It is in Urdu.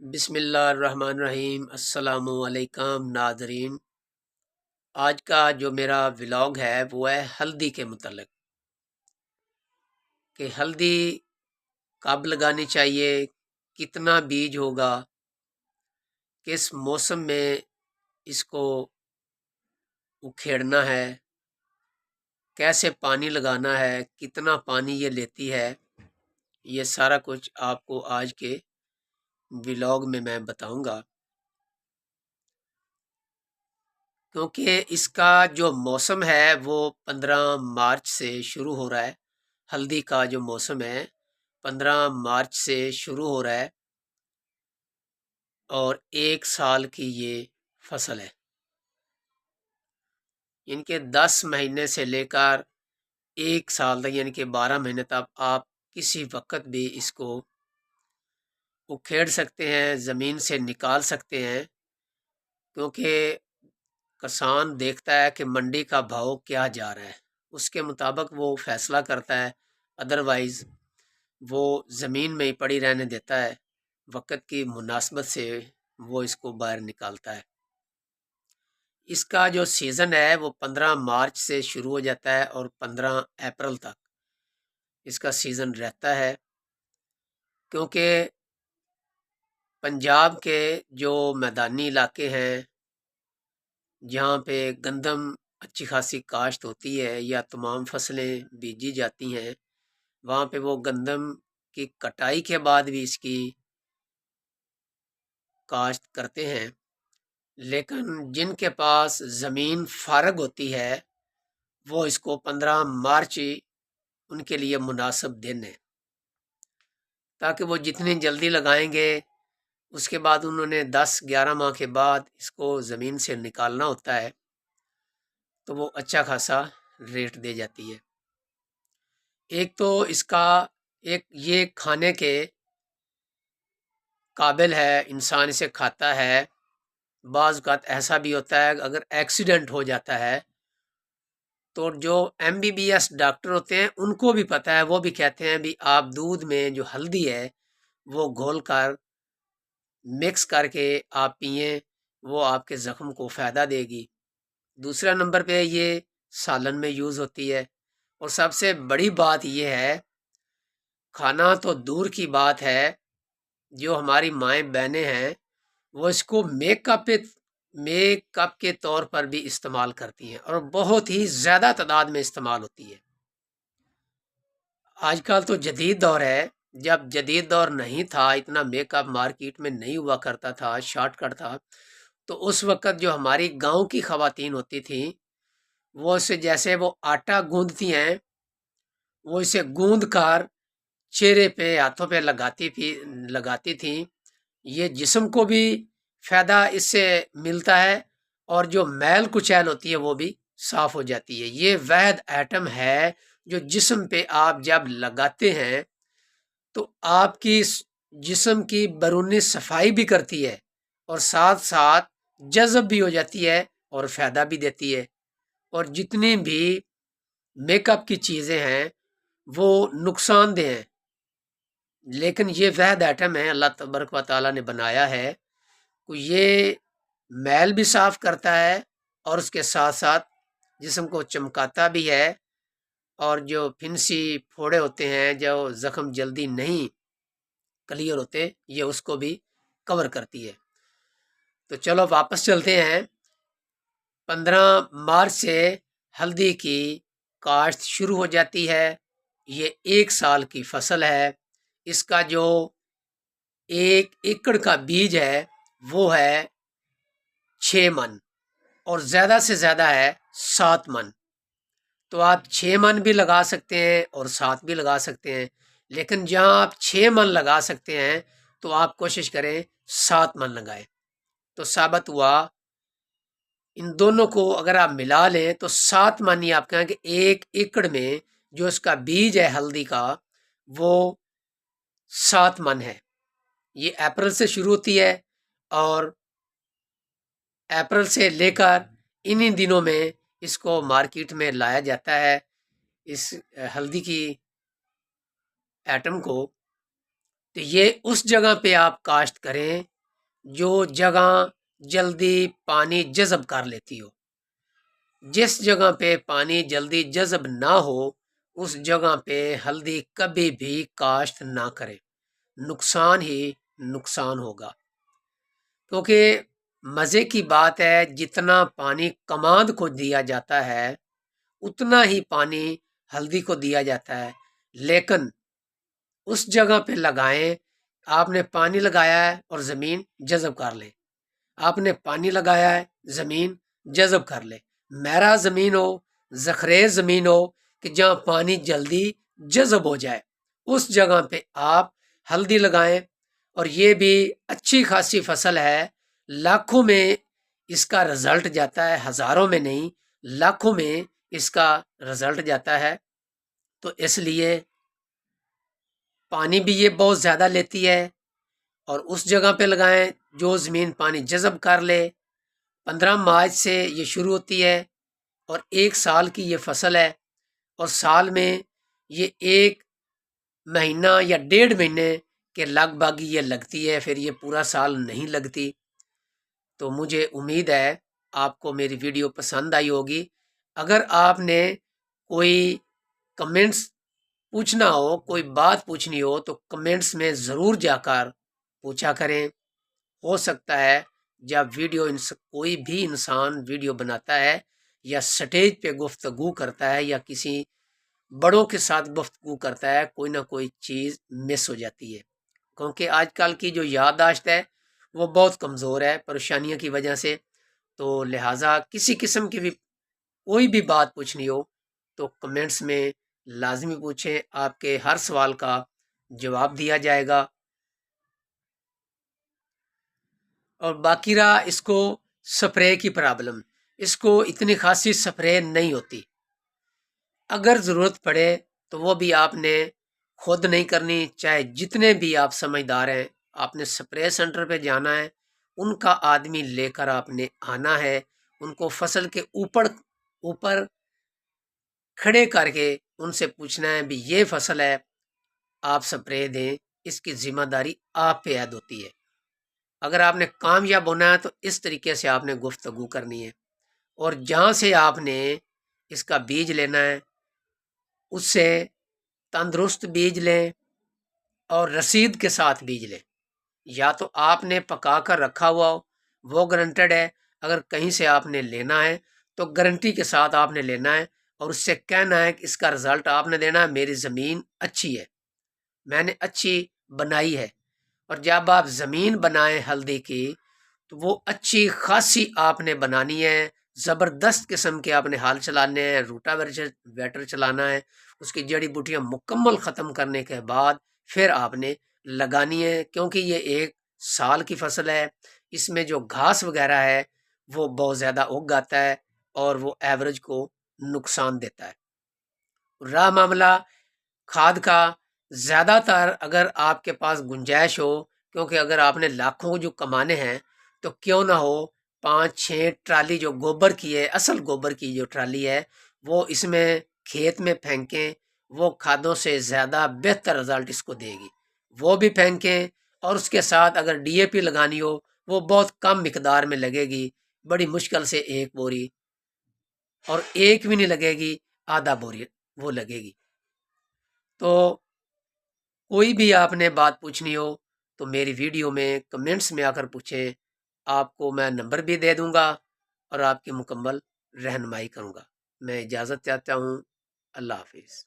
بسم اللہ الرحمن الرحیم۔ السلام علیکم ناظرین، آج کا جو میرا ولاگ ہے وہ ہے ہلدی کے متعلق کہ ہلدی کب لگانی چاہیے، کتنا بیج ہوگا، کس موسم میں اس کو اکھیڑنا ہے، کیسے پانی لگانا ہے، کتنا پانی یہ لیتی ہے، یہ سارا کچھ آپ کو آج کے ولاگ میں بتاؤں گا۔ کیونکہ اس کا جو موسم ہے وہ 15 مارچ سے شروع ہو رہا ہے۔ ہلدی کا جو موسم ہے 15 مارچ سے شروع ہو رہا ہے اور 1 سال کی یہ فصل ہے، یعنی کہ 10 مہینے سے لے کر 1 سال تک، یعنی کہ 12 مہینے تک آپ کسی وقت بھی اس کو اکھیڑ سکتے ہیں، زمین سے نکال سکتے ہیں، کیونکہ کسان دیکھتا ہے کہ منڈی کا بھاؤ کیا جا رہا ہے، اس کے مطابق وہ فیصلہ کرتا ہے، ادروائز وہ زمین میں ہی پڑی رہنے دیتا ہے، وقت کی مناسبت سے وہ اس کو باہر نکالتا ہے۔ اس کا جو سیزن ہے وہ 15 مارچ سے شروع ہو جاتا ہے اور 15 اپریل تک اس کا سیزن رہتا ہے، کیونکہ پنجاب کے جو میدانی علاقے ہیں جہاں پہ گندم اچھی خاصی کاشت ہوتی ہے یا تمام فصلیں بیجی جاتی ہیں، وہاں پہ وہ گندم کی کٹائی کے بعد بھی اس کی کاشت کرتے ہیں، لیکن جن کے پاس زمین فارغ ہوتی ہے وہ اس کو 15 مارچ ان کے لیے مناسب دن ہے، تاکہ وہ جتنی جلدی لگائیں گے اس کے بعد انہوں نے 10-11 ماہ کے بعد اس کو زمین سے نکالنا ہوتا ہے، تو وہ اچھا خاصا ریٹ دے جاتی ہے۔ ایک تو اس کا یہ کھانے کے قابل ہے، انسان اسے کھاتا ہے۔ بعض اوقات ایسا بھی ہوتا ہے اگر ایکسیڈنٹ ہو جاتا ہے تو جو MBBS ڈاکٹر ہوتے ہیں ان کو بھی پتہ ہے، وہ بھی کہتے ہیں بھی آپ دودھ میں جو ہلدی ہے وہ گھول کر مکس کر کے آپ پئیں، وہ آپ کے زخم کو فائدہ دے گی۔ دوسرا نمبر پہ یہ سالن میں یوز ہوتی ہے، اور سب سے بڑی بات یہ ہے، کھانا تو دور کی بات ہے، جو ہماری مائیں بہنیں ہیں وہ اس کو میک اپ کے طور پر بھی استعمال کرتی ہیں، اور بہت ہی زیادہ تعداد میں استعمال ہوتی ہے۔ آج کل تو جدید دور ہے، جب جدید دور نہیں تھا، اتنا میک اپ مارکیٹ میں نہیں ہوا کرتا تھا، شارٹ کٹ تھا، تو اس وقت جو ہماری گاؤں کی خواتین ہوتی تھیں وہ اسے جیسے وہ آٹا گوندتی ہیں، وہ اسے گوند کر چہرے پہ ہاتھوں پہ لگاتی تھیں۔ یہ جسم کو بھی فائدہ اس سے ملتا ہے، اور جو میل کچیل ہوتی ہے وہ بھی صاف ہو جاتی ہے۔ یہ واحد آئٹم ہے جو جسم پہ آپ جب لگاتے ہیں تو آپ کی جسم کی بیرونی صفائی بھی کرتی ہے، اور ساتھ ساتھ جذب بھی ہو جاتی ہے اور فائدہ بھی دیتی ہے۔ اور جتنی بھی میک اپ کی چیزیں ہیں وہ نقصان دہ ہیں، لیکن یہ واحد آئٹم ہے اللہ تبارک و تعالیٰ نے بنایا ہے، یہ میل بھی صاف کرتا ہے اور اس کے ساتھ ساتھ جسم کو چمکاتا بھی ہے، اور جو پھنسی پھوڑے ہوتے ہیں، جو زخم جلدی نہیں کلیئر ہوتے، یہ اس کو بھی کور کرتی ہے۔ تو چلو واپس چلتے ہیں۔ 15 مارچ سے ہلدی کی کاشت شروع ہو جاتی ہے، یہ 1 سال کی فصل ہے۔ اس کا جو 1 ایکڑ کا بیج ہے وہ ہے 6 من، اور زیادہ سے زیادہ ہے 7 من، تو آپ 6 من بھی لگا سکتے ہیں اور 7 بھی لگا سکتے ہیں، لیکن جہاں آپ 6 من لگا سکتے ہیں تو آپ کوشش کریں 7 من لگائیں۔ تو ثابت ہوا ان دونوں کو اگر آپ ملا لیں تو 7 من ہی آپ کہیں کہ 1 ایکڑ میں جو اس کا بیج ہے ہلدی کا وہ 7 من ہے۔ یہ اپریل سے شروع ہوتی ہے اور اپریل سے لے کر انہی دنوں میں اس کو مارکیٹ میں لایا جاتا ہے، اس ہلدی کی ایٹم کو۔ تو یہ اس جگہ پہ آپ کاشت کریں جو جگہ جلدی پانی جذب کر لیتی ہو۔ جس جگہ پہ پانی جلدی جذب نہ ہو اس جگہ پہ ہلدی کبھی بھی کاشت نہ کرے، نقصان ہی نقصان ہوگا۔ کیونکہ مزے کی بات ہے، جتنا پانی کماد کو دیا جاتا ہے اتنا ہی پانی ہلدی کو دیا جاتا ہے، لیکن اس جگہ پہ لگائیں، آپ نے پانی لگایا ہے اور زمین جذب کر لے، آپ نے پانی لگایا ہے زمین جذب کر لے۔ میرا زمین ہو، زخریز زمین ہو کہ جہاں پانی جلدی جذب ہو جائے، اس جگہ پہ آپ ہلدی لگائیں، اور یہ بھی اچھی خاصی فصل ہے، لاکھوں میں اس کا رزلٹ جاتا ہے، ہزاروں میں نہیں، لاکھوں میں اس کا رزلٹ جاتا ہے۔ تو اس لیے پانی بھی یہ بہت زیادہ لیتی ہے، اور اس جگہ پہ لگائیں جو زمین پانی جذب کر لے۔ 15 مارچ سے یہ شروع ہوتی ہے اور 1 سال کی یہ فصل ہے، اور سال میں یہ 1 مہینہ یا 1.5 مہینے کے لگ بھگ یہ لگتی ہے، پھر یہ پورا سال نہیں لگتی۔ تو مجھے امید ہے آپ کو میری ویڈیو پسند آئی ہوگی۔ اگر آپ نے کوئی کمنٹس پوچھنا ہو، کوئی بات پوچھنی ہو تو کمنٹس میں ضرور جا کر پوچھا کریں۔ ہو سکتا ہے جب کوئی بھی انسان ویڈیو بناتا ہے یا سٹیج پہ گفتگو کرتا ہے یا کسی بڑوں کے ساتھ گفتگو کرتا ہے، کوئی نہ کوئی چیز مس ہو جاتی ہے، کیونکہ آج کل کی جو یادداشت ہے وہ بہت کمزور ہے پریشانیوں کی وجہ سے۔ تو لہٰذا کسی قسم کی بھی کوئی بھی بات پوچھنی ہو تو کمنٹس میں لازمی پوچھیں، آپ کے ہر سوال کا جواب دیا جائے گا۔ اور باقی رہا اس کو سپرے کی پرابلم، اس کو اتنی خاصی سپرے نہیں ہوتی، اگر ضرورت پڑے تو وہ بھی آپ نے خود نہیں کرنی، چاہے جتنے بھی آپ سمجھدار ہیں، آپ نے سپرے سینٹر پہ جانا ہے، ان کا آدمی لے کر آپ نے آنا ہے، ان کو فصل کے اوپر کھڑے کر کے ان سے پوچھنا ہے بھی یہ فصل ہے، آپ سپرے دیں، اس کی ذمہ داری آپ پہ عائد ہوتی ہے۔ اگر آپ نے کامیاب ہونا ہے تو اس طریقے سے آپ نے گفتگو کرنی ہے، اور جہاں سے آپ نے اس کا بیج لینا ہے اس سے تندرست بیج لیں اور رسید کے ساتھ بیج لیں، یا تو آپ نے پکا کر رکھا ہوا ہو وہ گارنٹیڈ ہے، اگر کہیں سے آپ نے لینا ہے تو گارنٹی کے ساتھ آپ نے لینا ہے، اور اس سے کہنا ہے کہ اس کا رزلٹ آپ نے دینا ہے میری زمین اچھی ہے، میں نے اچھی بنائی ہے۔ اور جب آپ زمین بنائیں ہلدی کی تو وہ اچھی خاصی آپ نے بنانی ہے، زبردست قسم کے آپ نے ہل چلانے ہیں، روٹا ویٹر چلانا ہے، اس کی جڑی بوٹیاں مکمل ختم کرنے کے بعد پھر آپ نے لگانی ہے، کیونکہ یہ 1 سال کی فصل ہے، اس میں جو گھاس وغیرہ ہے وہ بہت زیادہ اگ آتا ہے اور وہ ایوریج کو نقصان دیتا ہے۔ رہا معاملہ کھاد کا، زیادہ تر اگر آپ کے پاس گنجائش ہو، کیونکہ اگر آپ نے لاکھوں جو کمانے ہیں تو کیوں نہ ہو 5-6 ٹرالی جو گوبر کی ہے، اصل گوبر کی جو ٹرالی ہے وہ اس میں کھیت میں پھینکیں، وہ کھادوں سے زیادہ بہتر رزلٹ اس کو دے گی، وہ بھی پھینکیں۔ اور اس کے ساتھ اگر ڈی اے پی لگانی ہو وہ بہت کم مقدار میں لگے گی، بڑی مشکل سے 1 بوری، اور 1 بھی نہیں لگے گی، آدھا بوری وہ لگے گی۔ تو کوئی بھی آپ نے بات پوچھنی ہو تو میری ویڈیو میں کمنٹس میں آ کر پوچھیں، آپ کو میں نمبر بھی دے دوں گا اور آپ کی مکمل رہنمائی کروں گا۔ میں اجازت چاہتا ہوں، اللہ حافظ۔